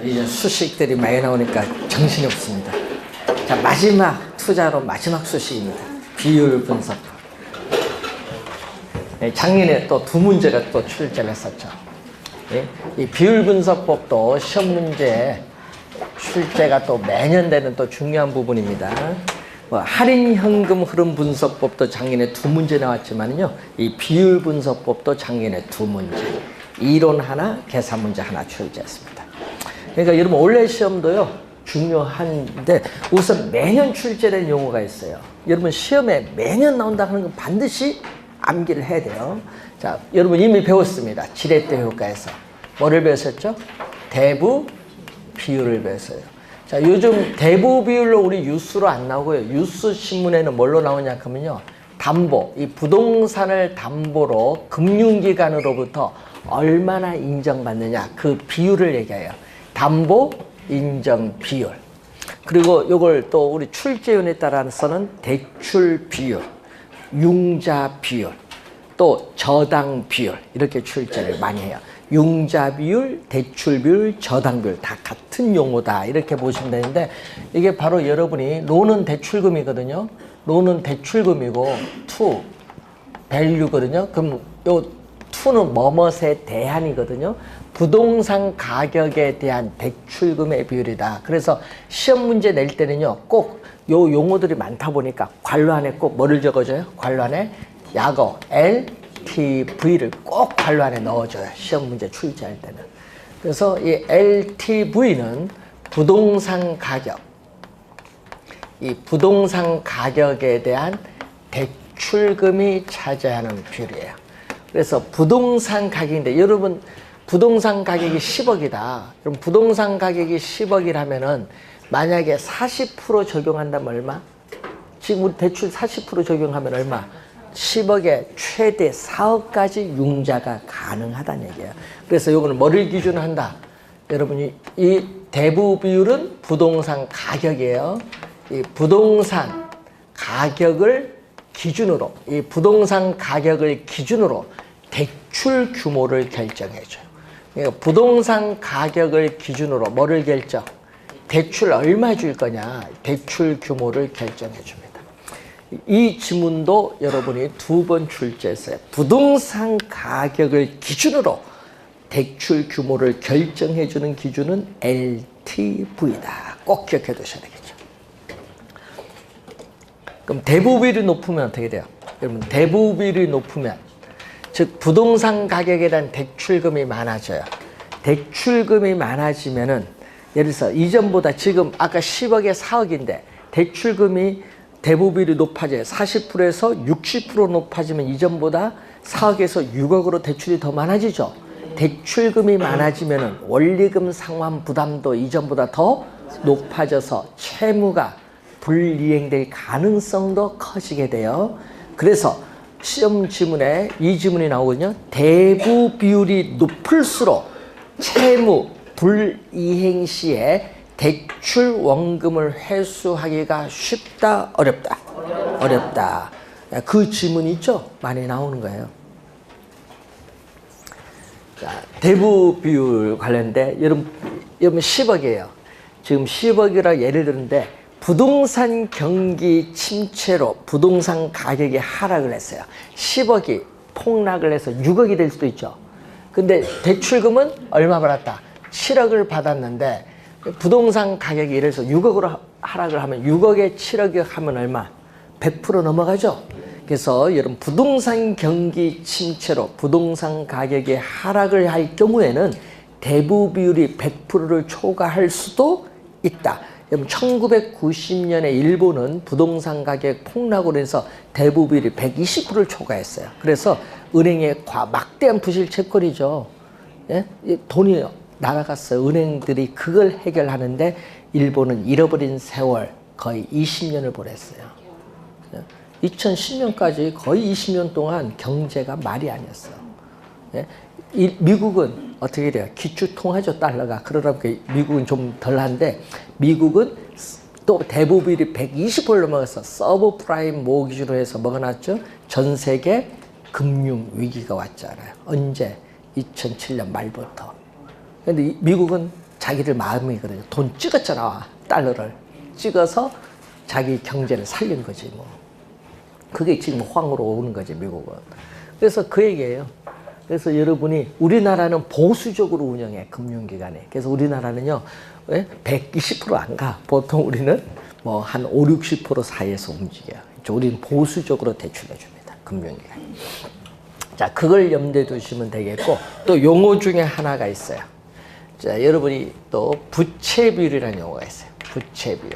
이제 수식들이 많이 나오니까 정신이 없습니다. 자, 마지막 투자로 마지막 수식입니다. 비율 분석법. 작년에 또 두 문제가 또 출제를 했었죠. 이 비율 분석법도 시험 문제 출제가 또 매년 되는 또 중요한 부분입니다. 할인 현금 흐름 분석법도 작년에 두 문제 나왔지만요, 이 비율 분석법도 작년에 두 문제, 이론 하나, 계산 문제 하나 출제했습니다. 그러니까 여러분 올해 시험도요 중요한데 우선 매년 출제된 용어가 있어요. 여러분 시험에 매년 나온다 하는 건 반드시 암기를 해야 돼요. 자, 여러분 이미 배웠습니다. 지렛대 효과에서 뭐를 배웠었죠? 대부 비율을 배웠어요. 자, 요즘 대부 비율로 우리 뉴스로 안 나오고요. 뉴스 신문에는 뭘로 나오냐 하면요, 담보, 이 부동산을 담보로 금융기관으로부터 얼마나 인정받느냐 그 비율을 얘기해요. 담보 인정 비율. 그리고 요걸 또 우리 출제위원회에 따라서는 대출 비율, 융자 비율, 또 저당 비율, 이렇게 출제를 많이 해요. 융자 비율, 대출 비율, 저당 비율 다 같은 용어다 이렇게 보시면 되는데, 이게 바로 여러분이 론은 대출금이거든요. 론은 대출금이고 to value거든요. 그럼 요 to는 뭐뭇에 대한이거든요. 부동산 가격에 대한 대출금의 비율이다. 그래서 시험 문제 낼 때는요, 꼭 요 용어들이 많다 보니까 괄호 안에 꼭 뭐를 적어줘요? 괄호 안에 약어 LTV를 꼭 괄호 안에 넣어줘요. 시험 문제 출제할 때는. 그래서 이 LTV는 부동산 가격, 이 부동산 가격에 대한 대출금이 차지하는 비율이에요. 그래서 부동산 가격인데, 여러분 부동산 가격이 10억이다. 그럼 부동산 가격이 10억이라면은 만약에 40% 적용한다면 얼마? 지금 우리 대출 40% 적용하면 얼마? 10억에 최대 4억까지 융자가 가능하다는 얘기예요. 그래서 요거는 뭐를 기준으로 한다? 여러분이 이 대부 비율은 부동산 가격이에요. 이 부동산 가격을 기준으로, 이 부동산 가격을 기준으로 대출 규모를 결정해줘요. 그러니까 부동산 가격을 기준으로 뭐를 결정? 대출 얼마 줄 거냐? 대출 규모를 결정해 줍니다. 이 지문도 여러분이 두 번 출제했어요. 부동산 가격을 기준으로 대출 규모를 결정해 주는 기준은 LTV다. 꼭 기억해 두셔야 되겠죠. 그럼 대부 비율이 높으면 어떻게 돼요? 여러분 대부 비율이 높으면, 즉 부동산 가격에 대한 대출금이 많아져요. 대출금이 많아지면은, 예를 들어서 이전보다 지금 아까 10억에 4억인데 대출금이 대부 비율이 높아져요. 40%에서 60% 높아지면 이전보다 4억에서 6억으로 대출이 더 많아지죠. 대출금이 많아지면은 원리금 상환 부담도 이전보다 더 높아져서 채무가 불이행될 가능성도 커지게 돼요. 그래서 시험 지문에 이 지문이 나오거든요. 대부 비율이 높을수록 채무 불이행 시에 대출 원금을 회수하기가 쉽다, 어렵다? 어렵다. 그 지문이 있죠? 많이 나오는 거예요. 자, 대부 비율 관련돼 여러분 10억이에요. 지금 10억이라 예를 들는데 부동산 경기 침체로 부동산 가격이 하락을 했어요. 10억이 폭락을 해서 6억이 될 수도 있죠. 근데 대출금은 얼마 받았다? 7억을 받았는데 부동산 가격이 예를 들어서 6억으로 하락을 하면 6억에 7억이 하면 얼마? 100% 넘어가죠. 그래서 여러분 부동산 경기 침체로 부동산 가격이 하락을 할 경우에는 대부 비율이 100%를 초과할 수도 있다. 여러분 1990년에 일본은 부동산 가격 폭락으로 해서 대부 비율이 120%를 초과했어요. 그래서 은행에 막대한 부실 채권이죠. 예? 돈이 날아갔어요. 은행들이 그걸 해결하는데 일본은 잃어버린 세월 거의 20년을 보냈어요. 2010년까지 거의 20년 동안 경제가 말이 아니었어요. 미국은 어떻게 돼요? 기축통화죠, 달러가. 그러다 보니까 미국은 좀 덜한데, 미국은 또 대부 비율이 120%를 넘어가서 서브프라임 모기지로 해서 뭐가 났죠? 전 세계 금융 위기가 왔잖아요. 언제? 2007년 말부터. 근데 미국은 자기들 마음이거든요. 돈 찍었잖아. 달러를 찍어서 자기 경제를 살린 거지 뭐. 그게 지금 호황으로 오는 거지 미국은. 그래서 그 얘기예요. 그래서 여러분이 우리나라는 보수적으로 운영해 금융기관에. 그래서 우리나라는요 120%안 가. 보통 우리는 뭐 한 5, 60% 사이에서 움직여요. 우리는 보수적으로 대출해 줍니다. 금융기관. 자, 그걸 염두에 두시면 되겠고 또 용어 중에 하나가 있어요. 자, 여러분이 또 부채 비율이라는 용어가 있어요. 부채 비율.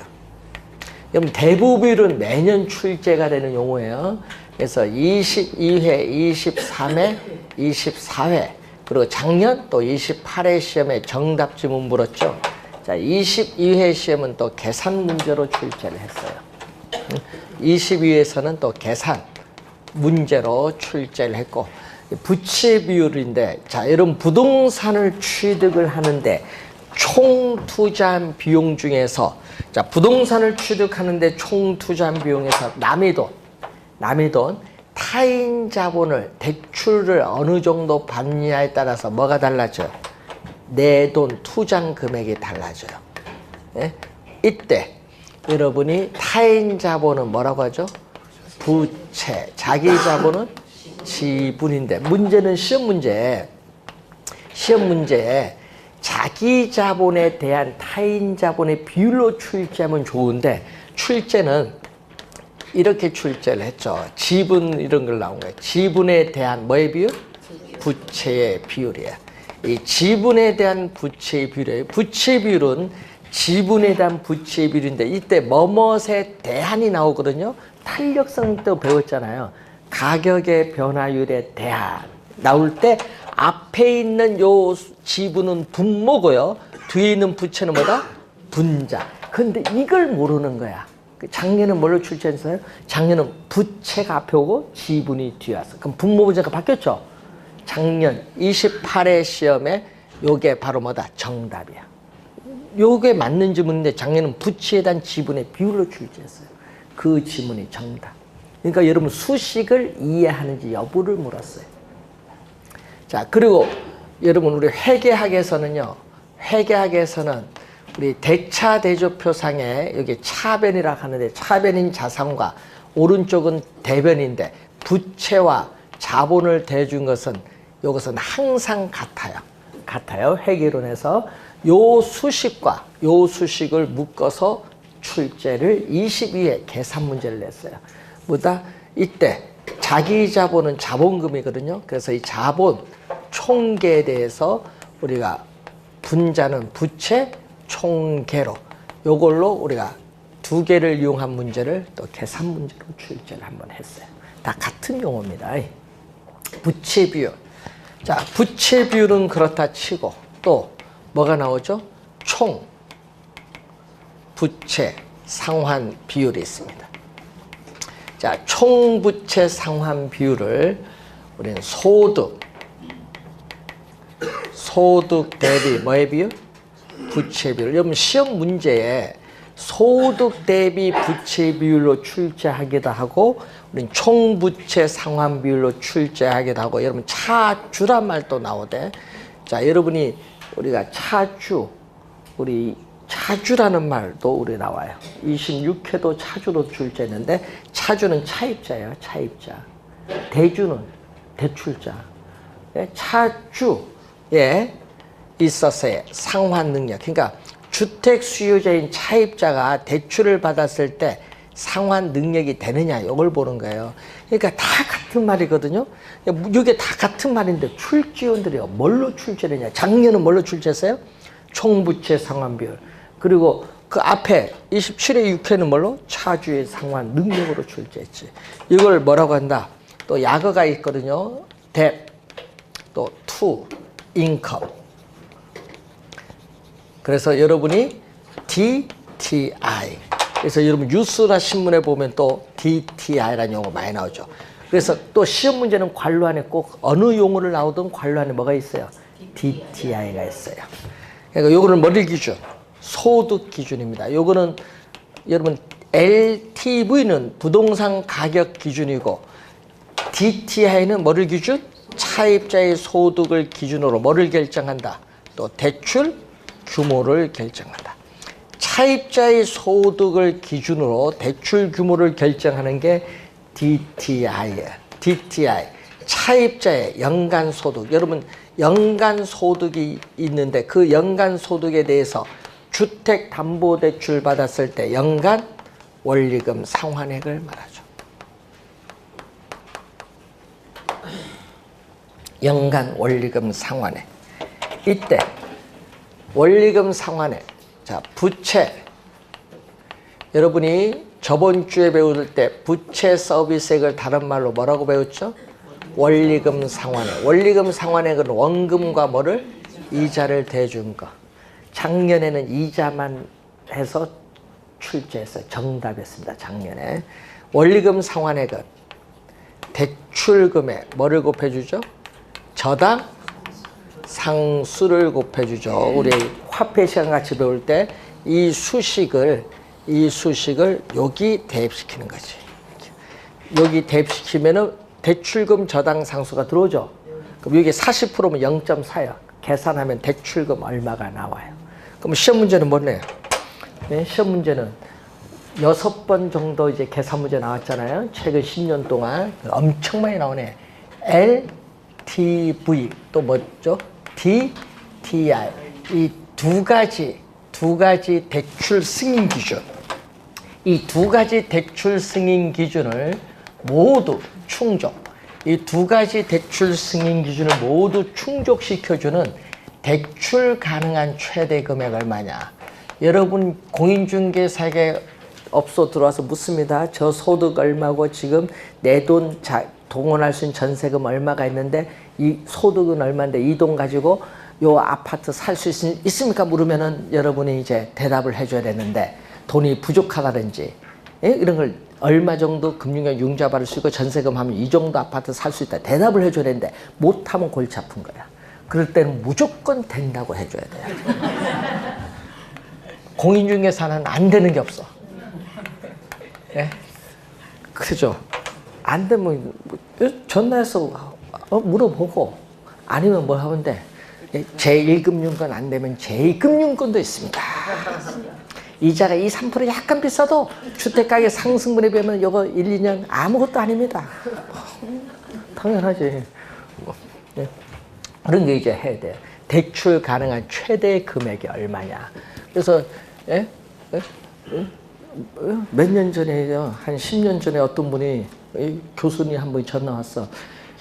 여러분 대부 비율은 매년 출제가 되는 용어예요. 그래서 22회, 23회, 24회 그리고 작년 또 28회 시험에 정답 지문 물었죠. 자, 22회 시험은 또 계산 문제로 출제를 했어요. 22회에서는 또 계산 문제로 출제를 했고 부채 비율인데 자, 여러분 부동산을 취득을 하는데 총 투자한 비용 중에서 자, 부동산을 취득하는데 총 투자한 비용에서 남의 돈, 타인 자본을 대출을 어느 정도 받느냐에 따라서 뭐가 달라져요? 내 돈 투자 금액이 달라져요. 예? 이때 여러분이 타인 자본은 뭐라고 하죠? 부채, 자기 자본은 지분인데 문제는 시험 문제에 자기 자본에 대한 타인 자본의 비율로 출제하면 좋은데 출제는 이렇게 출제를 했죠. 지분 이런 걸 나온 거예요. 지분에 대한 뭐의 비율? 부채의 비율이에요. 이 지분에 대한 부채의 비율이에요. 부채 비율은 지분에 대한 부채의 비율인데 이때 뭐뭇에 대한이 나오거든요. 탄력성 또 배웠잖아요. 가격의 변화율에 대한 나올 때 앞에 있는 요 지분은 분모고요. 뒤에 있는 부채는 뭐다? 분자. 근데 이걸 모르는 거야. 작년은 뭘로 출제했어요? 작년은 부채가 앞에 오고 지분이 뒤에 왔어. 그럼 분모 분자가 바뀌었죠? 작년 28회 시험에 요게 바로 뭐다? 정답이야. 요게 맞는 지문인데 작년은 부채에 대한 지분의 비율로 출제했어요. 그 지문이 정답. 그러니까 여러분 수식을 이해하는지 여부를 물었어요. 자, 그리고 여러분 우리 회계학에서는요. 회계학에서는 우리 대차대조표상에 여기 차변이라고 하는데 차변인 자산과 오른쪽은 대변인데 부채와 자본을 대준 것은 이것은 항상 같아요. 회계론에서 요 수식과 요 수식을 묶어서 출제를 22회 계산 문제를 냈어요. 뭐다? 이때 자기 자본은 자본금이거든요. 그래서 이 자본 총계에 대해서 우리가 분자는 부채 총계로 요걸로 우리가 두 개를 이용한 문제를 또 계산 문제로 출제를 한번 했어요. 다 같은 용어입니다. 부채 비율. 자, 부채 비율은 그렇다 치고 또 뭐가 나오죠? 총 부채 상환 비율이 있습니다. 자, 총 부채 상환 비율을 우리는 소득 대비 뭐의 비율? 부채 비율. 여러분 시험 문제에 소득 대비 부채 비율로 출제하기도 하고 우리는 총부채 상환 비율로 출제하기도 하고 여러분 차주란 말도 나오대. 자, 여러분이 우리가 차주라는 말도 우리 나와요. 26회도 차주로 출제했는데 차주는 차입자예요. 차입자. 대주는 대출자. 차주에 있어서의 상환 능력. 그러니까 주택 수요자인 차입자가 대출을 받았을 때 상환 능력이 되느냐 이걸 보는 거예요. 그러니까 다 같은 말이거든요. 이게 다 같은 말인데 출제원들이요. 뭘로 출제했냐. 작년은 뭘로 출제했어요? 총부채 상환 비율. 그리고 그 앞에 27회 6회는 뭘로? 차주의 상환 능력으로 출제했지. 이걸 뭐라고 한다? 또 약어가 있거든요. debt, 또 to, income. 그래서 여러분이 DTI. 그래서 여러분 뉴스나 신문에 보면 또 DTI라는 용어 많이 나오죠. 그래서 또 시험 문제는 괄호 안에 꼭 어느 용어를 나오든 괄호 안에 뭐가 있어요? DTI가 있어요. 그러니까 요거는 뭐를 기준? 소득 기준입니다. 요거는 여러분 LTV는 부동산 가격 기준이고 DTI는 뭐를 기준? 차입자의 소득을 기준으로 뭐를 결정한다? 또 대출 규모를 결정한다. 차입자의 소득을 기준으로 대출 규모를 결정하는 게 DTI예요. DTI. 차입자의 연간 소득. 여러분 연간 소득이 있는데 그 연간 소득에 대해서 주택담보대출 받았을 때 연간 원리금 상환액을 말하죠. 연간 원리금 상환액. 이때 원리금 상환액. 자, 부채. 여러분이 저번 주에 배울 때 부채 서비스액을 다른 말로 뭐라고 배웠죠? 원리금 상환액. 원리금 상환액은 원금과 뭐를? 이자를 대준 거. 작년에는 이자만 해서 출제했어요. 정답이었습니다. 작년에. 원리금 상환액은 대출금에 뭐를 곱해주죠? 저당 상수를 곱해주죠. 우리 화폐 시간 같이 배울 때 이 수식을 여기 대입시키는 거지. 여기 대입시키면은 대출금 저당 상수가 들어오죠. 그럼 여기 40%면 0.4요. 계산하면 대출금 얼마가 나와요. 그럼 시험 문제는 뭐네요? 네, 시험 문제는 6번 정도 이제 계산 문제 나왔잖아요. 최근 10년 동안 엄청 많이 나오네. LTV 또 뭐죠? DTI. 이 두 가지 대출 승인 기준. 이 두 가지 대출 승인 기준을 모두 충족. 이 두 가지 대출 승인 기준을 모두 충족시켜주는 대출 가능한 최대 금액 얼마냐. 여러분 공인중개사에게 업소 들어와서 묻습니다. 저 소득 얼마고 지금 내 돈 동원할 수 있는 전세금 얼마가 있는데 이 소득은 얼마인데 이 돈 가지고 요 아파트 살 수 있습니까? 물으면은 여러분이 이제 대답을 해줘야 되는데 돈이 부족하다든지 이런 걸 얼마 정도 금융에 융자 받을 수 있고 전세금 하면 이 정도 아파트 살 수 있다. 대답을 해줘야 되는데 못하면 골치 아픈 거야. 그럴 때는 무조건 된다고 해줘야 돼요. 공인중개사는 안 되는 게 없어. 예? 그죠? 안 되면 전화해서 물어보고 아니면 뭐 하면 돼. 제1금융권 안 되면 제2금융권도 있습니다. 이자가 2, 3% 약간 비싸도 주택가격 상승분에 비하면 이거 1, 2년 아무것도 아닙니다. 당연하지. 그런 게 이제 해야 돼요. 대출 가능한 최대 금액이 얼마냐. 그래서 몇 년 전에요. 한 10년 전에 어떤 분이 교수님 한 분이 전화 왔어.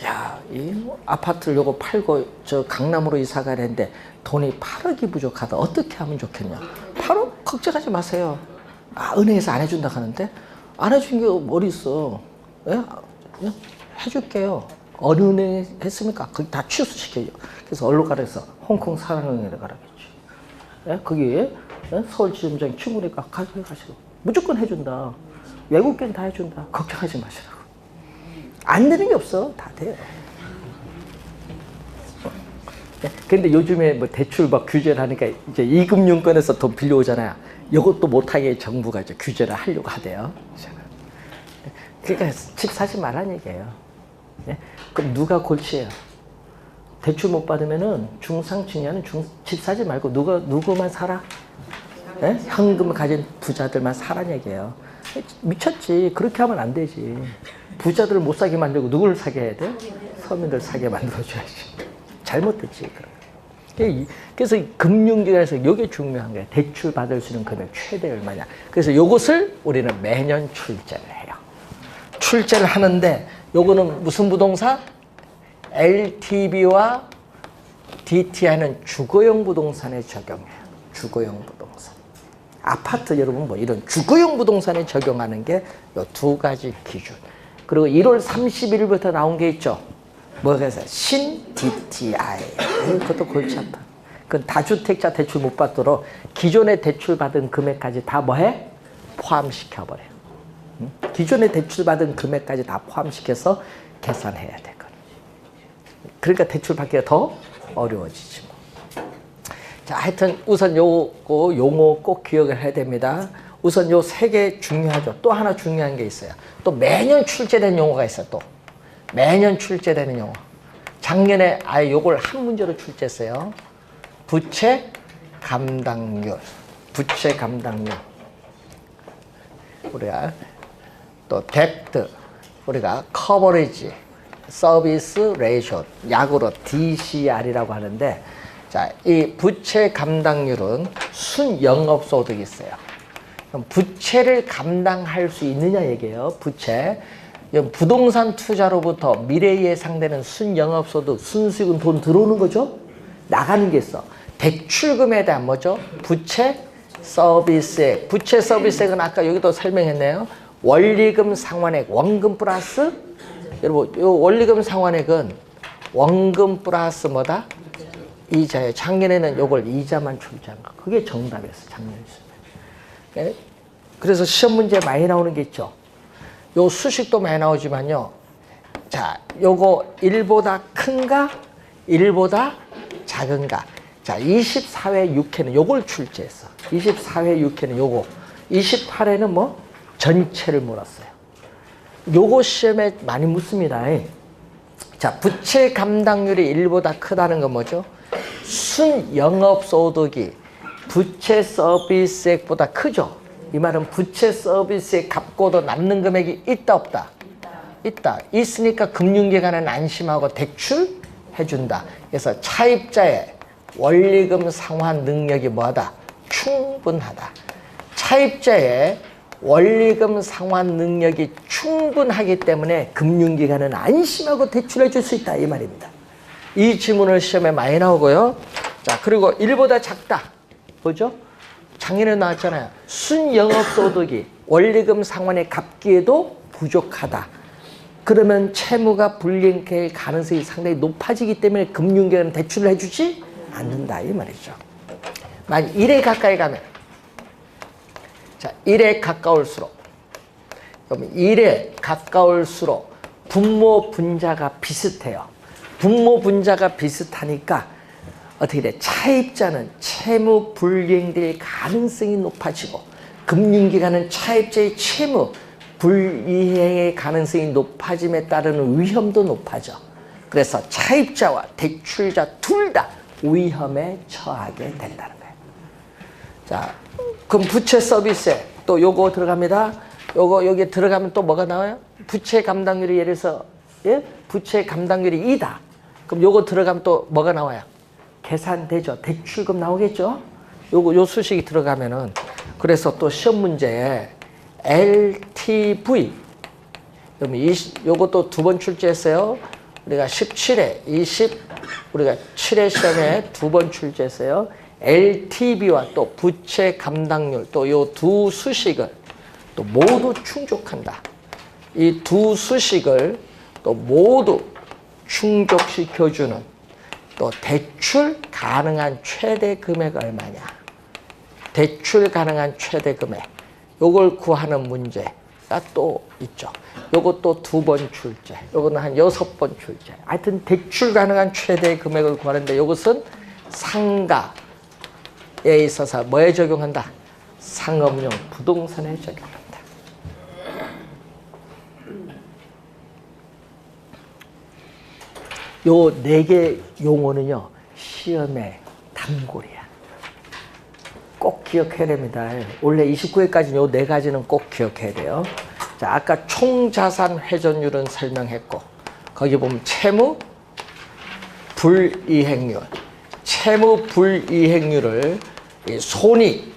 야, 이 아파트를 요거 팔고 저 강남으로 이사 가려는데 돈이 8억이 부족하다. 어떻게 하면 좋겠냐. 8억? 걱정하지 마세요. 아, 은행에서 안 해준다 하는데? 안 해준 게 어디 있어. 예? 해줄게요. 어느 은행에 했습니까? 거기 다 취소시켜요. 그래서 어디로 가라해서 홍콩 사랑은행에 가라겠지. 예? 거기에 서울지점장 친구니까 가시고. 무조건 해준다. 외국계는 다 해준다. 걱정하지 마시라고. 안 되는 게 없어. 다 돼요. 근데 요즘에 뭐 대출 막 규제를 하니까 이제 이금융권에서 돈 빌려오잖아요. 이것도 못하게 정부가 이제 규제를 하려고 하대요. 그러니까 집 사지 말라는 얘기예요. 그럼 누가 골치예요? 대출 못 받으면은 중상층이는 집 사지 말고 누구만 살아? 현금을 가진 부자들만 사라는 얘기예요. 미쳤지. 그렇게 하면 안 되지. 부자들을 못 사게 만들고 누구를 사게 해야 돼? 서민들 사게 만들어줘야지. 잘못됐지. 그래서 금융기관에서 이게 중요한 거예요. 대출 받을 수 있는 금액 최대 얼마냐. 그래서 이것을 우리는 매년 출제를 해요. 출제를 하는데 요거는 무슨 부동산? LTV와 DTI는 주거용 부동산에 적용해요. 주거용 부동산. 아파트 여러분 뭐 이런 주거용 부동산에 적용하는 게 요 두 가지 기준. 그리고 1월 30일부터 나온 게 있죠. 뭐가 해서 신 DTI. 그것도 골치 아파. 그 다주택자 대출 못 받도록 기존에 대출 받은 금액까지 다 뭐해? 포함시켜버려. 기존에 대출 받은 금액까지 다 포함시켜서 계산해야 되거든. 그러니까 대출 받기가 더 어려워지지 뭐. 자, 하여튼 우선 요거 용어 꼭 기억을 해야 됩니다. 우선 요 세 개 중요하죠. 또 하나 중요한 게 있어요. 또 매년 출제된 용어가 있어요. 또 매년 출제되는 용어. 작년에 아예 요걸 한 문제로 출제했어요. 부채 감당률, 부채 감당률. 우리가 또 뎁트, 우리가 커버리지, 서비스 레이쇼, 약으로 DCR이라고 하는데, 자, 이 부채 감당률은 순영업소득이 있어요. 그럼 부채를 감당할 수 있느냐 얘기예요. 부채. 부동산 투자로부터 미래에 예상되는 순영업소득, 순수익은 돈 들어오는 거죠. 나가는 게 있어. 대출금에 대한 뭐죠? 부채 서비스액. 부채 서비스액은 아까 여기도 설명했네요. 원리금 상환액, 원금 플러스, 여러분, 요 원리금 상환액은 원금 플러스 뭐다? 이자예요. 작년에는 요걸 이자만 출제한 거. 그게 정답이었어, 작년에. 그래서 시험 문제 많이 나오는 게 있죠. 요 수식도 많이 나오지만요. 자, 요거 1보다 큰가? 1보다 작은가? 자, 24회 6회는 요걸 출제했어. 24회 6회는 요거. 28회는 뭐? 전체를 물었어요. 요거 시험에 많이 묻습니다. 자, 부채 감당률이 1보다 크다는 건 뭐죠? 순영업소득이 부채 서비스액보다 크죠? 이 말은 부채 서비스액 갚고도 남는 금액이 있다 없다? 있다. 있으니까 금융기관은 안심하고 대출해준다. 그래서 차입자의 원리금 상환 능력이 뭐하다? 충분하다. 차입자의 원리금 상환 능력이 충분하기 때문에 금융기관은 안심하고 대출해 줄 수 있다. 이 말입니다. 이 질문을 시험에 많이 나오고요. 자, 그리고 1보다 작다. 뭐죠? 작년에 나왔잖아요. 순영업소득이 원리금 상환에 갚기에도 부족하다. 그러면 채무가 불이행될 가능성이 상당히 높아지기 때문에 금융기관은 대출을 해주지 않는다. 이 말이죠. 만약 1에 가까이 가면, 자, 1에 가까울수록, 그럼 1에 가까울수록 분모 분자가 비슷해요. 분모 분자가 비슷하니까 어떻게 돼? 차입자는 채무 불이행될 가능성이 높아지고 금융기관은 차입자의 채무 불이행의 가능성이 높아짐에 따르는 위험도 높아져. 그래서 차입자와 대출자 둘 다 위험에 처하게 된다는 거예요. 자, 그럼 부채 서비스에 또 요거 들어갑니다. 요거 여기 들어가면 또 뭐가 나와요? 부채 감당률이 예를 들어서 부채 감당률이 2다. 그럼 요거 들어가면 또 뭐가 나와요? 계산되죠. 대출금 나오겠죠. 요 수식이 들어가면은 그래서 또 시험 문제에 LTV 요것도 두 번 출제했어요. 우리가 17회, 우리가 7회 시험에 두 번 출제했어요. LTV와 또 부채 감당률 또 요 두 수식을 또 모두 충족한다. 이 두 수식을 또 모두 충족시켜주는 또 대출 가능한 최대 금액 얼마냐. 대출 가능한 최대 금액. 요걸 구하는 문제가 또 있죠. 요것도 두 번 출제. 요거는 한 6번 출제. 하여튼 대출 가능한 최대 금액을 구하는데 요것은 상가에 있어서 뭐에 적용한다? 상업용 부동산에 적용한다. 요 4개 용어는요, 시험의 단골이야. 꼭 기억해야 됩니다. 원래 29회까지 요 4가지는 꼭 기억해야 돼요. 자, 아까 총자산 회전율은 설명했고, 거기 보면 채무 불이행률, 채무 불이행률을 손익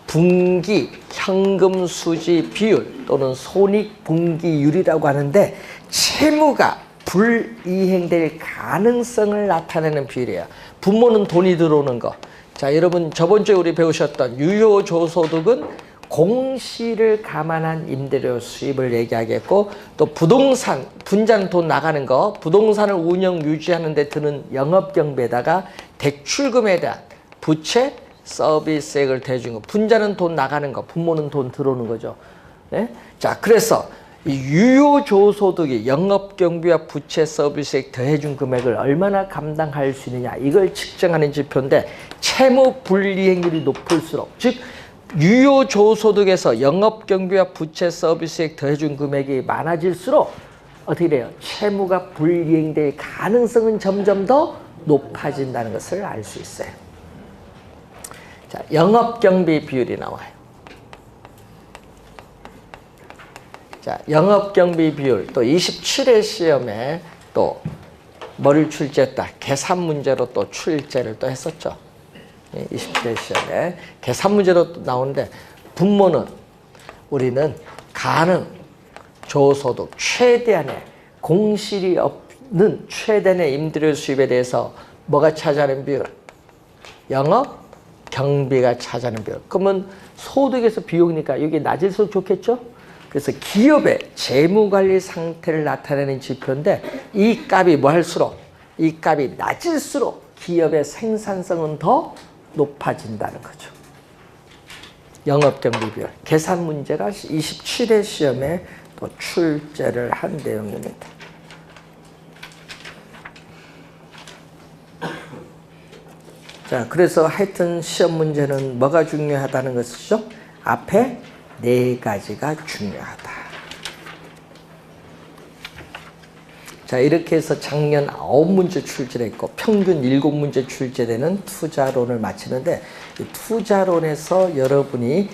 분기 현금 수지 비율 또는 손익 분기율이라고 하는데, 채무가 불이행될 가능성을 나타내는 비율이에요. 분모는 돈이 들어오는 거. 자, 여러분 저번 주에 우리 배우셨던 유효조소득은 공시를 감안한 임대료 수입을 얘기하겠고, 또 부동산, 분자는 돈 나가는 거, 부동산을 운영 유지하는 데 드는 영업경비에다가 대출금에 대한 부채 서비스액을 대준 거. 분자는 돈 나가는 거, 분모는 돈 들어오는 거죠. 네? 자, 그래서 이 유효조소득이 영업경비와 부채 서비스액 더해준 금액을 얼마나 감당할 수 있느냐, 이걸 측정하는 지표인데, 채무 불이행률이 높을수록, 즉 유효조소득에서 영업경비와 부채 서비스액 더해준 금액이 많아질수록 어떻게 돼요? 채무가 불이행될 가능성은 점점 더 높아진다는 것을 알 수 있어요. 자, 영업경비 비율이 나와요. 자, 영업경비 비율 또 27회 시험에 또 뭐를 출제했다? 계산 문제로 또 출제를 또 했었죠. 27회 시험에 계산 문제로 또 나오는데 분모는 우리는 가능, 조소득, 최대한의 공실이 없는 최대한의 임대료 수입에 대해서 뭐가 차지하는 비율? 영업 경비가 차지하는 비율. 그러면 소득에서 비용이니까 여기 낮을수록 좋겠죠? 그래서 기업의 재무관리 상태를 나타내는 지표인데 이 값이 뭐 할수록 이 값이 낮을수록 기업의 생산성은 더 높아진다는 거죠. 영업경비 비율. 계산 문제가 27회 시험에 또 출제를 한 내용입니다. 자, 그래서 하여튼 시험 문제는 뭐가 중요하다는 것이죠? 앞에 네 가지가 중요하다. 자, 이렇게 해서 작년 9문제 출제를 했고 평균 7문제 출제되는 투자론을 마치는데 이 투자론에서 여러분이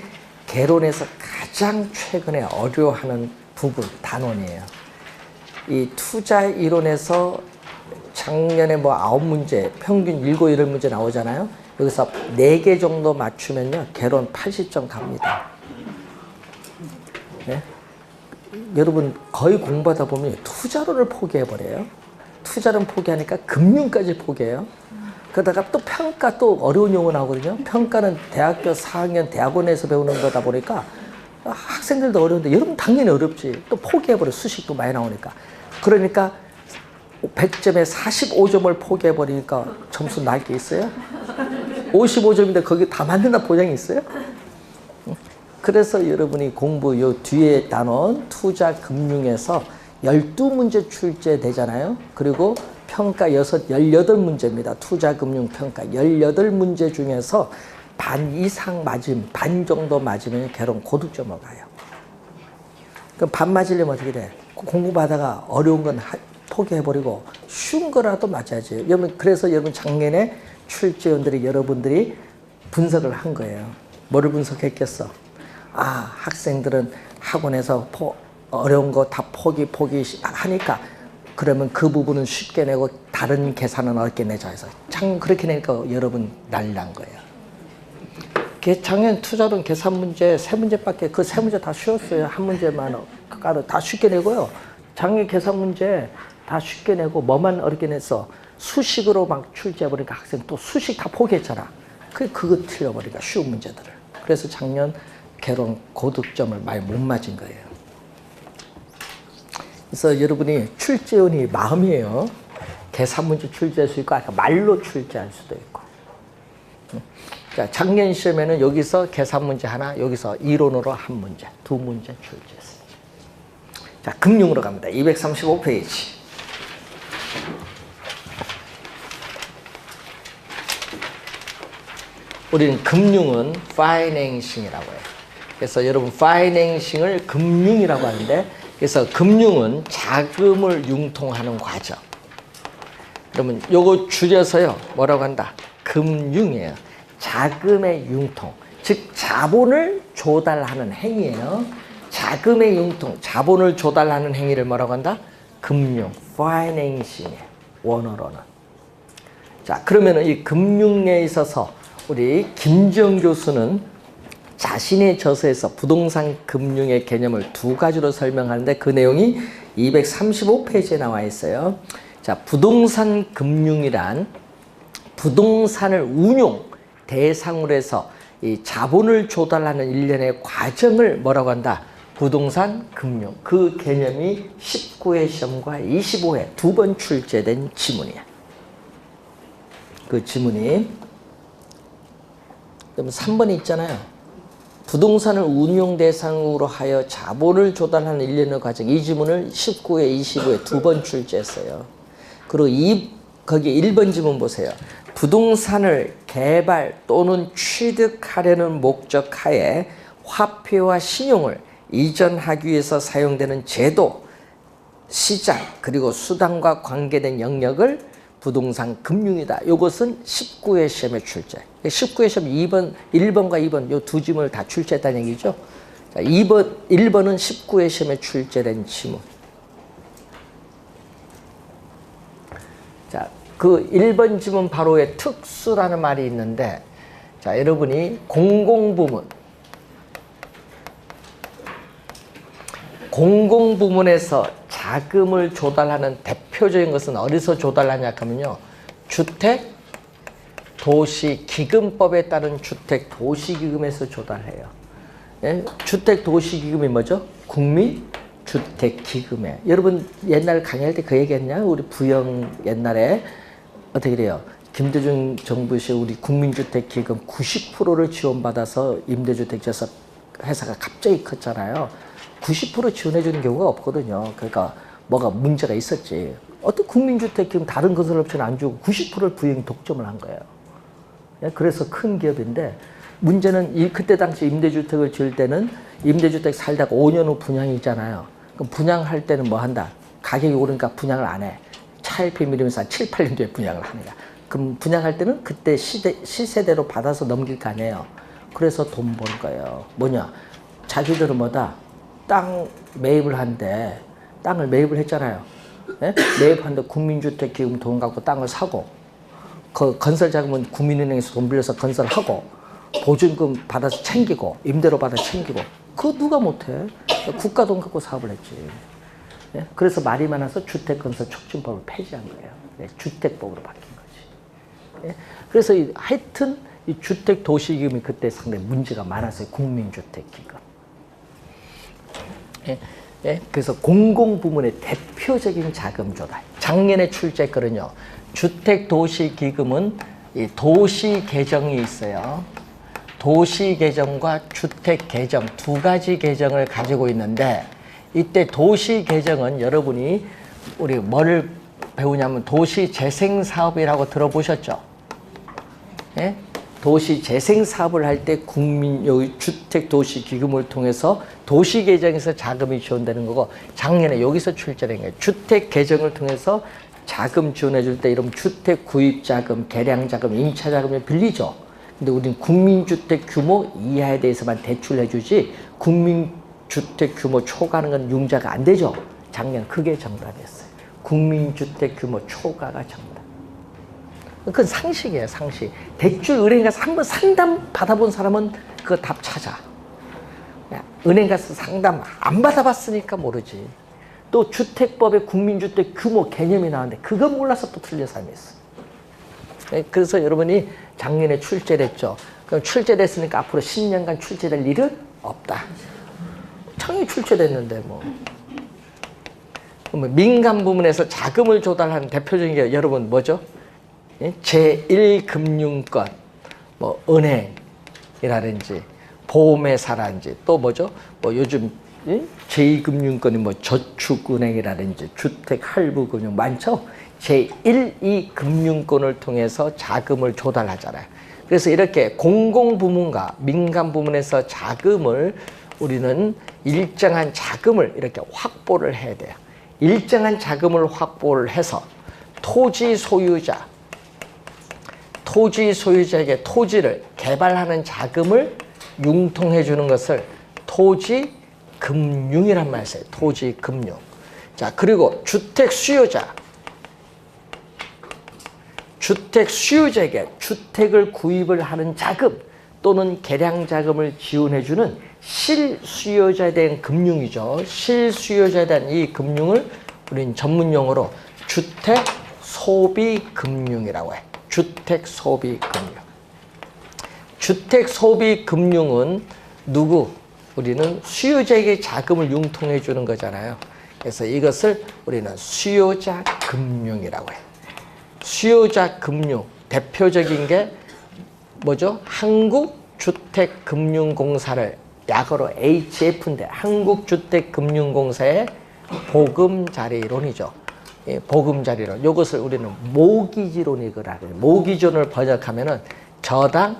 개론에서 가장 최근에 어려워하는 부분, 단원이에요. 이 투자 이론에서 작년에 뭐 9문제, 평균 7, 8문제 나오잖아요. 여기서 4개 정도 맞추면요, 개론 80점 갑니다. 네? 여러분 거의 공부하다 보면 투자론을 포기해버려요. 투자론 포기하니까 금융까지 포기해요. 그러다가 또 평가 또 어려운 용어 나오거든요. 평가는 대학교 4학년 대학원에서 배우는 거다 보니까 학생들도 어려운데 여러분 당연히 어렵지. 또 포기해버려요. 수식도 많이 나오니까. 그러니까 100점에 45점을 포기해버리니까 점수 날 게 있어요? 55점인데 거기 다 맞는다 보장이 있어요? 그래서 여러분이 공부 요 뒤에 단원 투자 금융에서 12문제 출제되잖아요. 그리고 평가 18문제입니다. 투자 금융 평가 18문제 중에서 반 이상 맞으면, 반 정도 맞으면 개론 고득점을 가요. 그럼 반 맞으려면 어떻게 돼? 공부하다가 어려운 건 포기해버리고 쉬운 거라도 맞아야지. 여러분, 그래서 여러분 작년에 출제원들이 여러분들이 분석을 한 거예요. 뭐를 분석했겠어? 아, 학생들은 학원에서 어려운 거 다 포기하니까 그러면 그 부분은 쉽게 내고 다른 계산은 어렵게 내자 해서 그렇게 내니까 여러분 난리 난 거예요. 작년 투자론 계산 문제 3문제밖에 그 3문제 다 쉬웠어요. 한 문제만 다 쉽게 내고요. 작년 계산 문제 다 쉽게 내고 뭐만 어렵게 냈어? 수식으로 막 출제해버리니까 학생 또 수식 다 포기했잖아. 그거 틀려버리니까 쉬운 문제들을. 그래서 작년 개론 고득점을 많이 못 맞은 거예요. 그래서 여러분이 출제원이 마음이에요. 계산 문제 출제할 수 있고 아까 말로 출제할 수도 있고. 자, 작년 시험에는 여기서 계산 문제 하나, 여기서 이론으로 한 문제, 2문제 출제했습니다. 자, 금융으로 갑니다. 235페이지. 우리는 금융은 파이낸싱이라고 해요. 그래서 여러분 파이낸싱을 금융이라고 하는데, 그래서 금융은 자금을 융통하는 과정. 그러면 요거 줄여서요 뭐라고 한다? 금융이에요. 자금의 융통, 즉 자본을 조달하는 행위예요. 자금의 융통, 자본을 조달하는 행위를 뭐라고 한다? 금융, 파이낸싱이에요. 원어로는. 자, 그러면은 이 금융에 있어서 우리 김지영 교수는 자신의 저서에서 부동산 금융의 개념을 2가지로 설명하는데 그 내용이 235페이지에 나와 있어요. 자, 부동산 금융이란 부동산을 운용 대상으로 해서 이 자본을 조달하는 일련의 과정을 뭐라고 한다? 부동산 금융. 그 개념이 19회 시험과 25회 2번 출제된 지문이야. 그 지문이 그럼 3번에 있잖아요. 부동산을 운용 대상으로 하여 자본을 조달하는 일련의 과정. 이 지문을 19회, 25회 2번 출제했어요. 그리고 거기 1번 지문 보세요. 부동산을 개발 또는 취득하려는 목적 하에 화폐와 신용을 이전하기 위해서 사용되는 제도, 시장, 그리고 수단과 관계된 영역을 부동산 금융이다. 이것은 19회 시험에 출제. 19회 시험 2번, 1번과 2번 요 두 지문을 다 출제했다는 얘기죠. 자, 1번은 19회 시험에 출제된 지문. 자, 그 1번 지문 바로에 특수라는 말이 있는데, 자, 여러분이 공공부문에서 자금을 조달하는 대표적인 것은 어디서 조달하냐 하면요. 주택도시기금법에 따른 주택도시기금에서 조달해요. 예? 주택도시기금이 뭐죠? 국민주택기금에. 여러분 옛날 강의할 때 그 얘기했냐? 우리 부영 옛날에 어떻게 돼요? 김대중 정부 시에 우리 국민주택기금 90%를 지원받아서 임대주택 지어서 회사가 갑자기 컸잖아요. 90% 지원해 주는 경우가 없거든요. 그러니까 뭐가 문제가 있었지. 어떤 국민주택기금 다른 건설업체는 안 주고 90%를 부영이 독점을 한 거예요. 그래서 큰 기업인데 문제는 그때 당시 임대주택을 지을 때는 임대주택 살다가 5년 후 분양이잖아요. 그럼 분양할 때는 뭐 한다? 가격이 오르니까 분양을 안 해. 차일피 미루면서 한 7, 8년 뒤에 분양을 하는 거야. 그럼 분양할 때는 그때 시세대로 받아서 넘길 거 아니에요. 그래서 돈 버는 거예요. 뭐냐? 자기들은 뭐다? 땅 매입을 한데 땅을 매입을 했잖아요. 네? 매입하는데 국민주택기금 돈 갖고 땅을 사고 그 건설 자금은 국민은행에서 돈 빌려서 건설하고 보증금 받아서 챙기고 임대료 받아 챙기고 그거 누가 못해? 국가 돈 갖고 사업을 했지. 네? 그래서 말이 많아서 주택건설촉진법을 폐지한 거예요. 네? 주택법으로 바뀐 거지. 네? 그래서 하여튼 이 주택도시기금이 그때 상당히 문제가 많았어요. 국민주택기금. 예, 예, 그래서 공공부문의 대표적인 자금 조달. 작년에 출제했거든요. 주택도시기금은 이 도시계정이 있어요. 도시계정과 주택계정 두 가지 계정을 가지고 있는데 이때 도시계정은 여러분이 우리 뭐를 배우냐면 도시재생사업이라고 들어보셨죠? 예? 도시재생사업을 할 때 주택도시기금을 통해서 도시계정에서 자금이 지원되는 거고 작년에 여기서 출제된 거예요. 주택계정을 통해서 자금 지원해 줄 때 이런 주택구입자금, 개량자금, 임차자금을 빌리죠. 근데 우리는 국민주택 규모 이하에 대해서만 대출해 주지 국민주택 규모 초과하는 건 융자가 안 되죠. 작년 그게 정답이었어요. 국민주택 규모 초과가 정답. 그건 상식이에요, 상식. 대출 은행 가서 한번 상담 받아본 사람은 그 답 찾아. 은행 가서 상담 안 받아봤으니까 모르지. 또 주택법에 국민주택 규모 개념이 나왔는데 그거 몰라서 또 틀린 사람이 있어. 그래서 여러분이 작년에 출제됐죠. 그럼 출제됐으니까 앞으로 10년간 출제될 일은 없다. 작년에 출제됐는데 뭐. 민간 부문에서 자금을 조달하는 대표적인 게 여러분 뭐죠? 제1금융권, 뭐 은행이라든지 보험회사라든지 또 뭐죠? 뭐 요즘 제2금융권이 뭐 저축은행이라든지 주택할부금융 많죠? 제1, 2금융권을 통해서 자금을 조달하잖아요. 그래서 이렇게 공공부문과 민간부문에서 자금을 우리는 일정한 자금을 이렇게 확보를 해야 돼요. 일정한 자금을 확보를 해서 토지 소유자에게 토지를 개발하는 자금을 융통해 주는 것을 토지금융이란 말이 있어요. 토지금융. 자, 그리고 주택 수요자에게 주택을 구입을 하는 자금 또는 개량 자금을 지원해 주는 실수요자에 대한 금융이죠. 실수요자에 대한 이 금융을 우리는 전문 용어로 주택소비금융이라고 해요. 주택소비금융. 주택소비금융은 우리는 수요자에게 자금을 융통해 주는 거잖아요. 그래서 이것을 우리는 수요자금융이라고 해요. 수요자금융 대표적인 게 뭐죠? 한국주택금융공사를 약어로 HF인데 한국주택금융공사의 보금자리론이죠. 보금자리론. 이것을 우리는 모기지론이거든요. 모기지론을 번역하면은 저당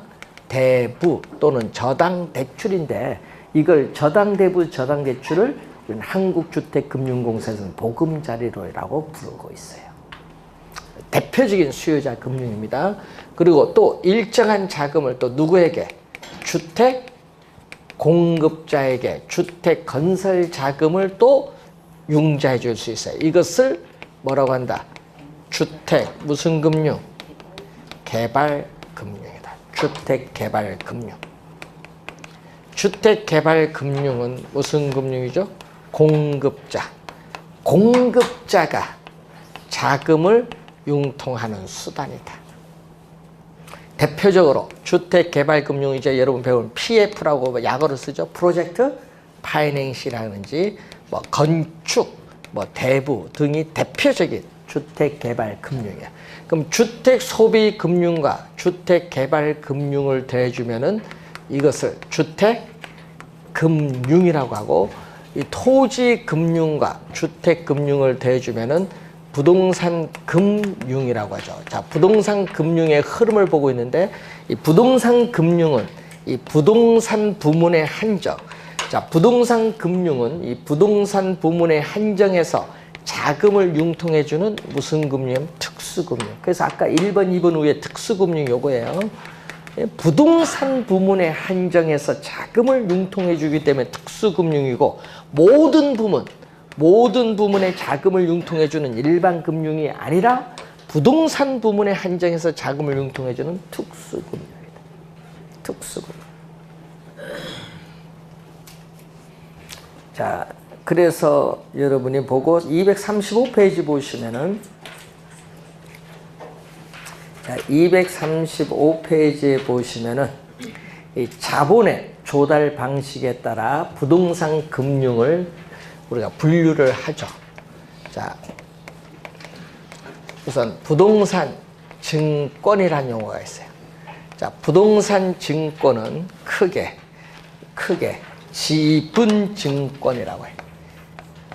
대부 또는 저당 대출인데 이걸 저당 대부 저당 대출을 우리는 한국주택금융공사에서는 보금자리론이라고 부르고 있어요. 대표적인 수요자 금융입니다. 그리고 또 일정한 자금을 또 누구에게? 주택 공급자에게 주택 건설 자금을 또 융자해 줄 수 있어요. 이것을 뭐라고 한다? 주택 무슨 금융? 개발 금융이다. 주택 개발 금융. 주택 개발 금융은 무슨 금융이죠? 공급자. 공급자가 자금을 융통하는 수단이다. 대표적으로 주택개발금융 이제 여러분 배운 PF라고 약어를 쓰죠. 프로젝트 파이낸시라든지 뭐 건축, 뭐 대부 등이 대표적인 주택개발금융이야. 그럼 주택소비금융과 주택개발금융을 더해주면은 이것을 주택금융이라고 하고, 이 토지금융과 주택금융을 더해주면은 부동산 금융이라고 하죠. 자, 부동산 금융의 흐름을 보고 있는데, 이 부동산 금융은 이 부동산 부문의 한정. 자, 부동산 금융은 이 부동산 부문의 한정에서 자금을 융통해주는 무슨 금융? 특수금융. 그래서 아까 1번, 2번 후에 특수금융 요거예요. 부동산 부문의 한정에서 자금을 융통해주기 때문에 특수금융이고, 모든 부문의 자금을 융통해주는 일반 금융이 아니라 부동산 부문의 한정에서 자금을 융통해주는 특수금융이다. 특수금융. 자, 그래서 여러분이 보고 235페이지 보시면은, 자, 235페이지에 보시면은 이 자본의 조달 방식에 따라 부동산 금융을 우리가 분류를 하죠. 자, 우선 부동산 증권이라는 용어가 있어요. 자, 부동산 증권은 크게 지분 증권이라고 해요.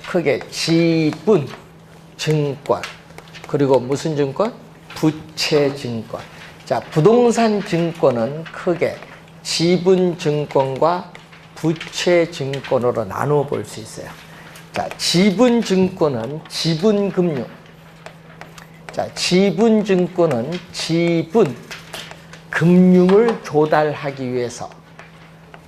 크게 지분 증권. 그리고 무슨 증권? 부채 증권. 자, 부동산 증권은 크게 지분 증권과 부채 증권으로 나누어 볼 수 있어요. 자, 지분 증권은 지분 금융. 자, 지분 증권은 지분 금융을 조달하기 위해서,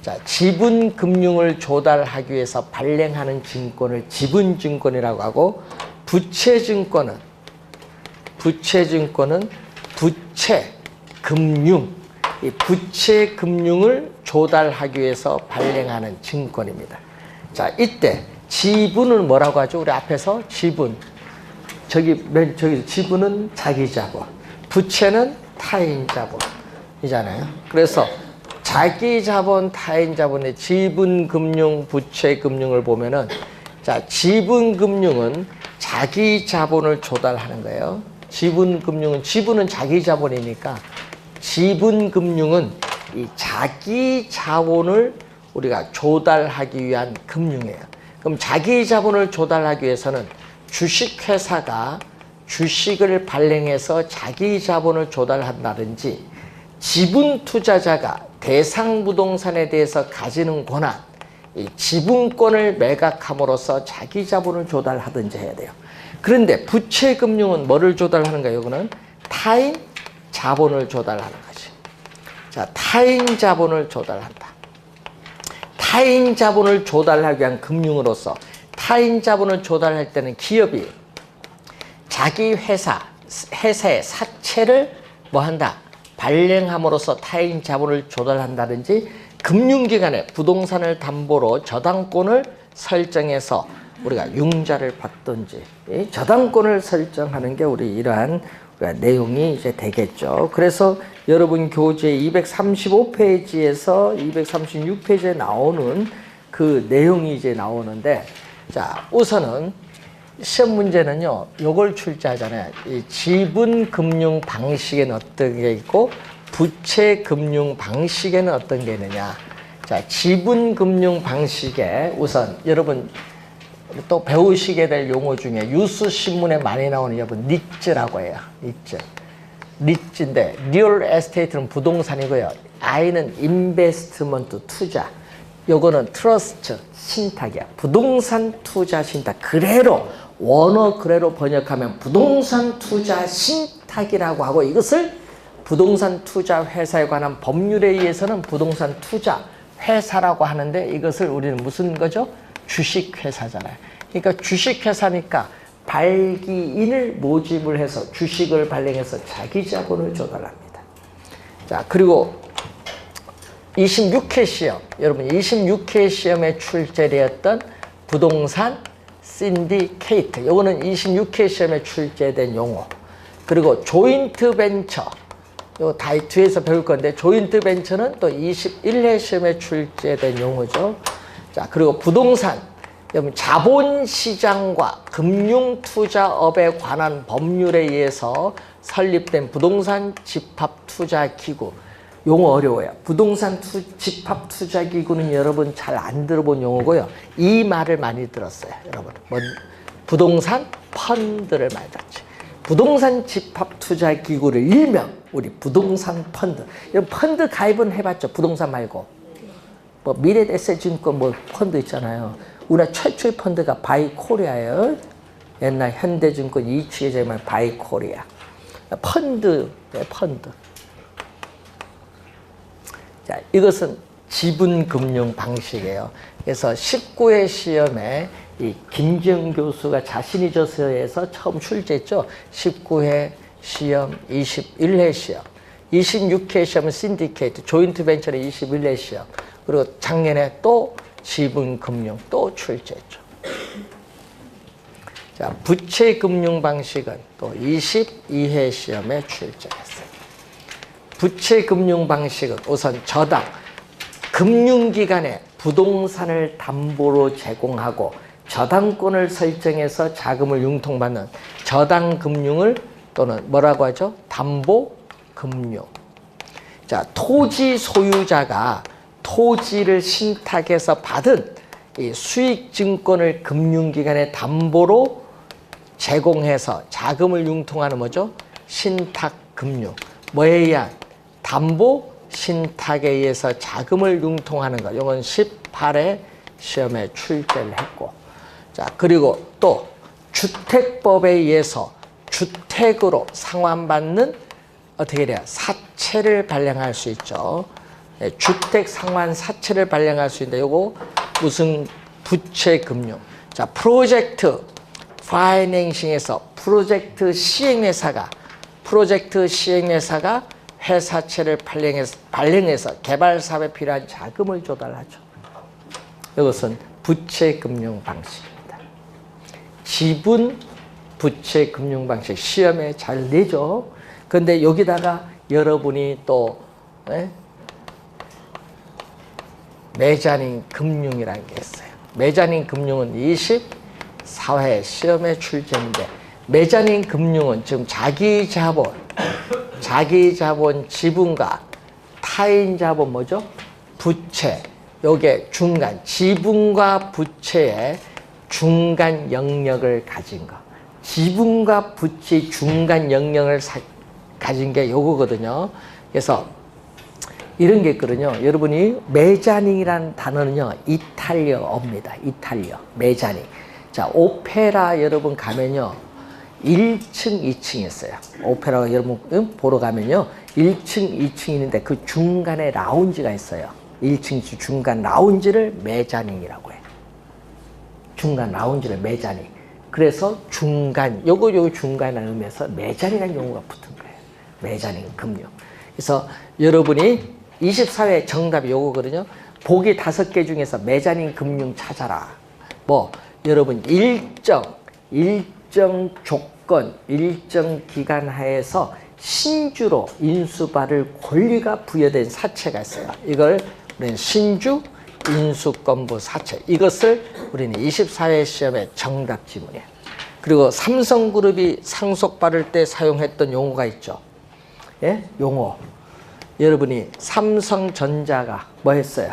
자, 지분 금융을 조달하기 위해서 발행하는 증권을 지분 증권이라고 하고, 부채 증권은 부채 금융, 이 부채 금융을 조달하기 위해서 발행하는 증권입니다. 자, 이때 지분을 뭐라고 하죠? 우리 앞에서 지분. 저기 지분은 자기 자본, 부채는 타인 자본이잖아요. 그래서 자기 자본, 타인 자본의 지분 금융, 부채 금융을 보면은, 자, 지분 금융은 자기 자본을 조달하는 거예요. 지분 금융은, 지분은 자기 자본이니까 지분 금융은 이 자기 자본을 우리가 조달하기 위한 금융이에요. 그럼 자기 자본을 조달하기 위해서는 주식회사가 주식을 발행해서 자기 자본을 조달한다든지, 지분 투자자가 대상 부동산에 대해서 가지는 권한, 이 지분권을 매각함으로써 자기 자본을 조달하든지 해야 돼요. 그런데 부채 금융은 뭐를 조달하는가요? 이거는 타인 자본을 조달하는 거지. 자, 타인 자본을 조달한다. 타인 자본을 조달하기 위한 금융으로서, 타인 자본을 조달할 때는 기업이 자기 회사의 사채를 뭐 한다? 발행함으로써 타인 자본을 조달한다든지, 금융기관에 부동산을 담보로 저당권을 설정해서 우리가 융자를 받든지, 저당권을 설정하는 게 우리 이러한 내용이 이제 되겠죠. 그래서 여러분 교재 235페이지에서 236페이지에 나오는 그 내용이 이제 나오는데, 자, 우선은 시험 문제는요, 요걸 출제하잖아요. 이 지분 금융 방식에는 어떤 게 있고, 부채 금융 방식에는 어떤 게 있느냐. 자, 지분 금융 방식에 우선 여러분 또 배우시게 될 용어 중에 뉴스 신문에 많이 나오는 여러분 리츠라고 해요. 리츠인데, 리얼 에스테이트는 부동산이고요. I는 인베스트먼트 투자. 요거는 트러스트 신탁이야. 부동산 투자 신탁. 그대로 원어 그대로 번역하면 부동산 투자 신탁이라고 하고, 이것을 부동산 투자 회사에 관한 법률에 의해서는 부동산 투자 회사라고 하는데, 이것을 우리는 무슨 거죠? 주식회사잖아요. 그러니까 주식회사니까 발기인을 모집을 해서 주식을 발행해서 자기 자본을 조달합니다. 자, 그리고 26회 시험, 여러분 26회 시험에 출제되었던 부동산 신디케이트, 요거는 26회 시험에 출제된 용어. 그리고 조인트 벤처, 요 다 뒤에서 배울 건데, 조인트 벤처는 또 21회 시험에 출제된 용어죠. 자, 그리고 부동산, 여러분 자본시장과 금융투자업에 관한 법률에 의해서 설립된 부동산 집합투자기구, 용어 어려워요. 부동산 집합투자기구는 여러분 잘 안 들어본 용어고요. 이 말을 많이 들었어요. 여러분, 부동산 펀드를 많이 들었지. 부동산 집합투자기구를 일명 우리 부동산 펀드. 여러분 펀드 가입은 해봤죠? 부동산 말고. 뭐 미래에셋증권 뭐 펀드 있잖아요. 우리나라 최초의 펀드가 바이코리아예요. 옛날 현대증권 이치에 제만 바이코리아. 펀드, 펀드. 자, 이것은 지분금융 방식이에요. 그래서 19회 시험에 이 김지영 교수가 자신이 저서에서 처음 출제했죠. 19회 시험, 21회 시험, 26회 시험은 신디케이트, 조인트 벤처는 21회 시험, 그리고 작년에 또 지분금융 또 출제했죠. 자, 부채금융 방식은 또 22회 시험에 출제했어요. 부채금융 방식은 우선 저당, 금융기관에 부동산을 담보로 제공하고 저당권을 설정해서 자금을 융통받는 저당금융을 또는 뭐라고 하죠? 담보금융. 자, 토지 소유자가 토지를 신탁해서 받은 이 수익증권을 금융기관에 담보로 제공해서 자금을 융통하는 뭐죠? 신탁금융. 뭐에 의한? 담보 신탁에 의해서 자금을 융통하는 것. 이건 18회 시험에 출제를 했고. 자, 그리고 또 주택법에 의해서 주택으로 상환받는 어떻게 돼요? 사채를 발행할 수 있죠. 주택 상환 사채를 발행할 수 있는데, 요거 무슨 부채금융. 자, 프로젝트 파이낸싱에서 프로젝트 시행회사가 회사채를 발행해서 개발 사업에 필요한 자금을 조달하죠. 이것은 부채금융 방식입니다. 지분 부채금융 방식 시험에 잘 내죠. 그런데 여기다가 여러분이 또 메자닌 금융이라는 게 있어요. 메자닌 금융은 24회 시험에 출제인데, 메자닌 금융은 지금 자기 자본 지분과 타인 자본 뭐죠? 부채. 요게 중간, 지분과 부채의 중간 영역을 가진 거. 지분과 부채 중간 영역을 가진 게 요거거든요. 그래서 이런 게 있거든요. 여러분이 메자닌이라는 단어는요, 이탈리아어입니다. 이탈리아. 메자닌. 자, 오페라 여러분 가면요, 1층, 2층이 있어요. 오페라 여러분 보러 가면요, 1층, 2층이 있는데 그 중간에 라운지가 있어요. 1층 중간 라운지를 메자닌이라고 해요. 중간 라운지를 메자닌. 그래서 중간, 요거 중간이라는 의미에서 메자닌이라는 용어가 붙은 거예요. 메자닌 금융. 그래서 여러분이 24회 정답이 요거거든요. 보기 5개 중에서 메자닌 금융 찾아라. 뭐 여러분 일정 조건, 일정 기간 하에서 신주로 인수받을 권리가 부여된 사채가 있어요. 이걸 우리는 신주 인수권부 사채. 이것을 우리는 24회 시험의 정답 지문이에요. 그리고 삼성그룹이 상속받을 때 사용했던 용어가 있죠. 예? 용어. 여러분이 삼성전자가 뭐 했어요?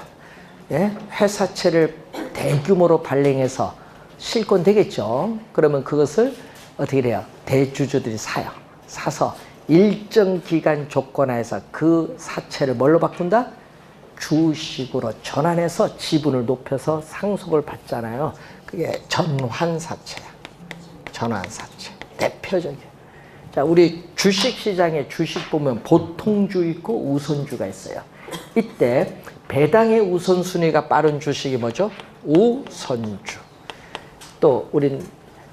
예? 회사채를 대규모로 발행해서 실권되겠죠. 그러면 그것을 어떻게 돼요? 대주주들이 사요. 사서 일정 기간 조건하에서 그 사채를 뭘로 바꾼다? 주식으로 전환해서 지분을 높여서 상속을 받잖아요. 그게 전환사채야. 전환사채. 대표적이에요. 자, 우리 주식시장에 주식 보면 보통주 있고 우선주가 있어요. 이때 배당의 우선순위가 빠른 주식이 뭐죠? 우선주. 또 우린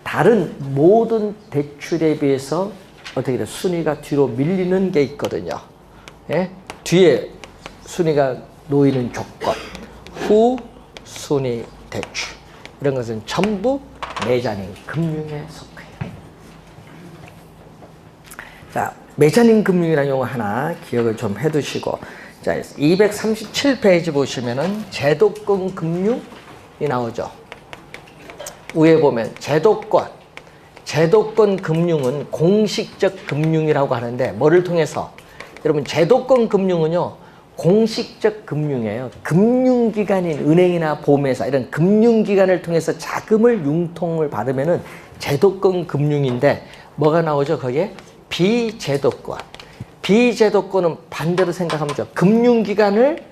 다른 모든 대출에 비해서 어떻게 돼? 순위가 뒤로 밀리는 게 있거든요. 예? 뒤에 순위가 놓이는 조건. 후순위 대출. 이런 것은 전부 메자닌 금융에 속해요. 자, 메자닌 금융이라는 용어 하나 기억을 좀 해두시고, 자, 237페이지 보시면은 제도권 금융이 나오죠. 위에 보면 제도권 금융은 공식적 금융이라고 하는데 뭐를 통해서? 여러분, 제도권 금융은요, 공식적 금융이에요. 금융기관인 은행이나 보험회사 이런 금융기관을 통해서 자금을 융통을 받으면은 제도권 금융인데 뭐가 나오죠? 거기에 비제도권. 비제도권은 반대로 생각하면 죠. 금융기관을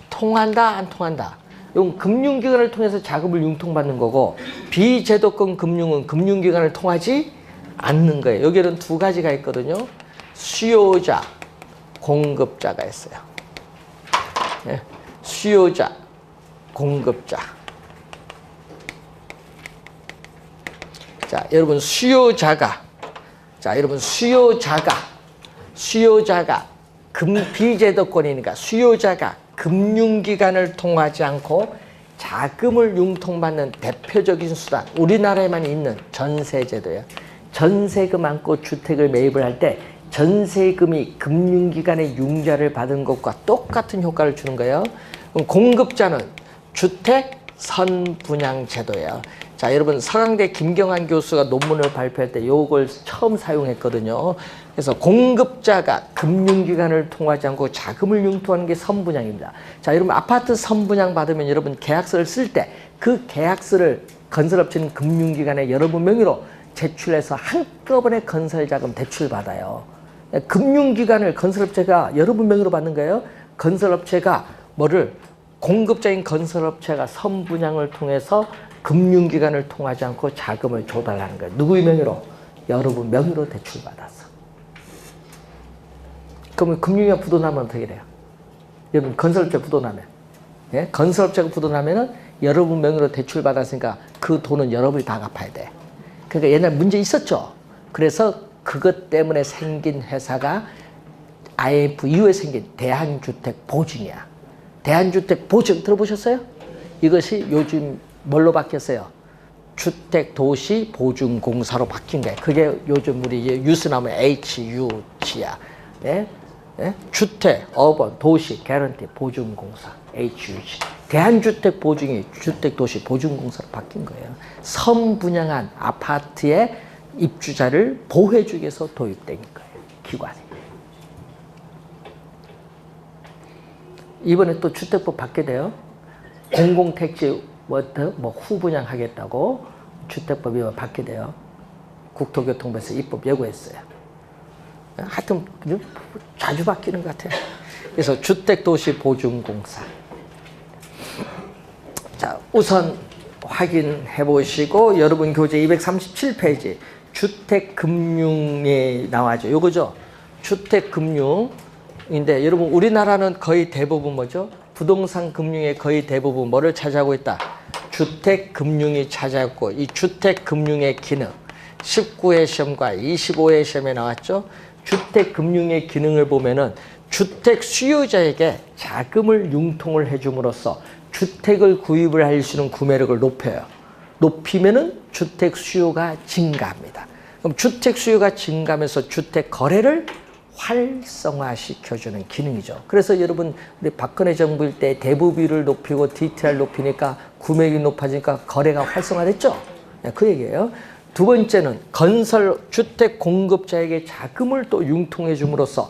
통한다, 안 통한다. 이건 금융기관을 통해서 자금을 융통받는 거고, 비제도권 금융은 금융기관을 통하지 않는 거예요. 여기는 두 가지가 있거든요. 수요자, 공급자가 있어요. 네. 수요자, 공급자. 자, 여러분 수요자가 비제도권이니까 수요자가 금융기관을 통하지 않고 자금을 융통받는 대표적인 수단, 우리나라에만 있는 전세제도예요. 전세금 안고 주택을 매입을 할 때 전세금이 금융기관의 융자를 받은 것과 똑같은 효과를 주는 거예요. 그럼 공급자는 주택 선분양 제도예요. 자, 여러분 서강대 김경환 교수가 논문을 발표할 때 이걸 처음 사용했거든요. 그래서 공급자가 금융기관을 통하지 않고 자금을 융통하는 게 선분양입니다. 자, 여러분 아파트 선분양 받으면 여러분 계약서를 쓸 때 그 계약서를 건설업체는 금융기관에 여러분 명의로 제출해서 한꺼번에 건설자금 대출 받아요. 금융기관을 건설업체가 여러분 명의로 받는 거예요. 건설업체가 공급자인 건설업체가 선분양을 통해서 금융기관을 통하지 않고 자금을 조달하는 거예요. 누구의 명의로? 여러분 명의로 대출받았어. 그러면 금융기관 부도나면 어떻게 돼요? 여러분 건설업체 부도나면, 예? 건설업체가 부도나면은 여러분 명의로 대출받았으니까 그 돈은 여러분이 다 갚아야 돼. 그러니까 옛날 문제 있었죠. 그래서 그것 때문에 생긴 회사가 IMF 이후에 생긴 대한주택보증이야. 대한주택보증 들어보셨어요? 이것이 요즘 뭘로 바뀌었어요? 주택도시보증공사로 바뀐 거예요. 그게 요즘 우리 뉴스 나오면 HUG야. 네? 네? 주택, 어번, 도시, 개런티, 보증공사, HUG. 대한주택보증이 주택도시보증공사로 바뀐 거예요. 선분양한 아파트의 입주자를 보호해주기 위해서 도입된 거예요. 기관이. 이번에 또 주택법 바뀌게 공공택지 후분양하겠다고 주택법이 바뀌게 돼요. 국토교통부에서 입법 예고했어요. 하여튼 자주 바뀌는 것 같아요. 그래서 주택도시보증공사. 자, 우선 확인해 보시고 여러분 교재 237페이지 주택금융에 나와죠. 요거죠. 주택금융인데 여러분 우리나라는 거의 대부분 뭐죠? 부동산 금융의 거의 대부분 뭐를 차지하고 있다? 주택금융이 차지하고, 이 주택금융의 기능 19회 시험과 25회 시험에 나왔죠. 주택금융의 기능을 보면은 주택 수요자에게 자금을 융통을 해줌으로써 주택을 구입을 할 수 있는 구매력을 높여요. 높이면은 주택 수요가 증가합니다. 그럼 주택 수요가 증가하면서 주택 거래를 활성화시켜주는 기능이죠. 그래서 여러분 우리 박근혜 정부일 때 대부비를 높이고 DTR 높이니까 구매력이 높아지니까 거래가 활성화됐죠. 그 얘기예요. 두 번째는 주택 공급자에게 자금을 또 융통해 줌으로써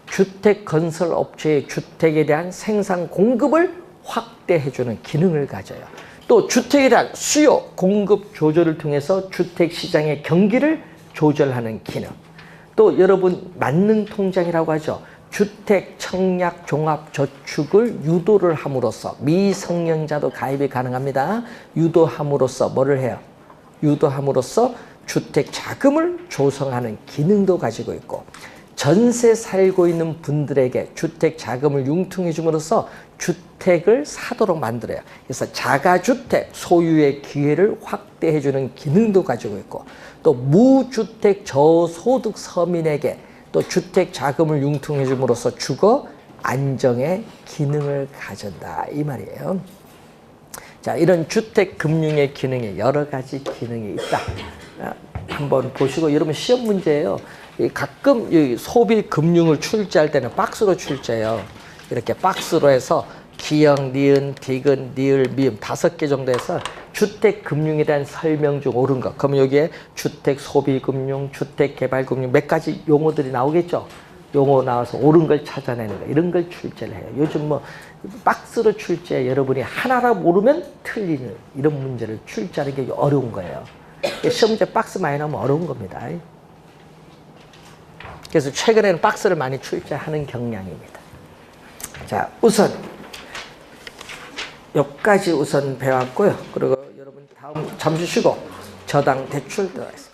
주택 건설 업체의 주택에 대한 생산 공급을 확대해주는 기능을 가져요. 또 주택에 대한 수요 공급 조절을 통해서 주택 시장의 경기를 조절하는 기능. 또 여러분 만능통장이라고 하죠. 주택 청약 종합 저축을 유도를 함으로써 미성년자도 가입이 가능합니다. 유도함으로써 뭐를 해요? 유도함으로써 주택 자금을 조성하는 기능도 가지고 있고 전세 살고 있는 분들에게 주택 자금을 융통해 줌으로써 주택을 사도록 만들어요. 그래서 자가주택 소유의 기회를 확대해 주는 기능도 가지고 있고 또 무주택 저소득 서민에게 또 주택 자금을 융통해 줌으로써 주거 안정의 기능을 가진다 이 말이에요. 자, 이런 주택 금융의 기능에 여러 가지 기능이 있다. 한번 보시고 여러분 시험 문제예요. 가끔 이 소비 금융을 출제할 때는 박스로 출제해요. 이렇게 박스로 해서 기역, 니은, 디귿, 니을, 미음 5개 정도 해서 주택 금융에 대한 설명 중 옳은 것. 그럼 여기에 주택 소비 금융, 주택 개발 금융 몇 가지 용어들이 나오겠죠. 용어 나와서 옳은 걸 찾아내는 거 이런 걸 출제를 해요. 요즘 뭐 박스로 출제 여러분이 하나라 모르면 틀리는 이런 문제를 출제하는 게 어려운 거예요. 시험 문제 박스 많이 나오면 어려운 겁니다. 그래서 최근에는 박스를 많이 출제하는 경향입니다. 자, 우선 여기까지 우선 배웠고요. 그리고 여러분 다음 잠시 쉬고 저당 대출 들어가겠습니다.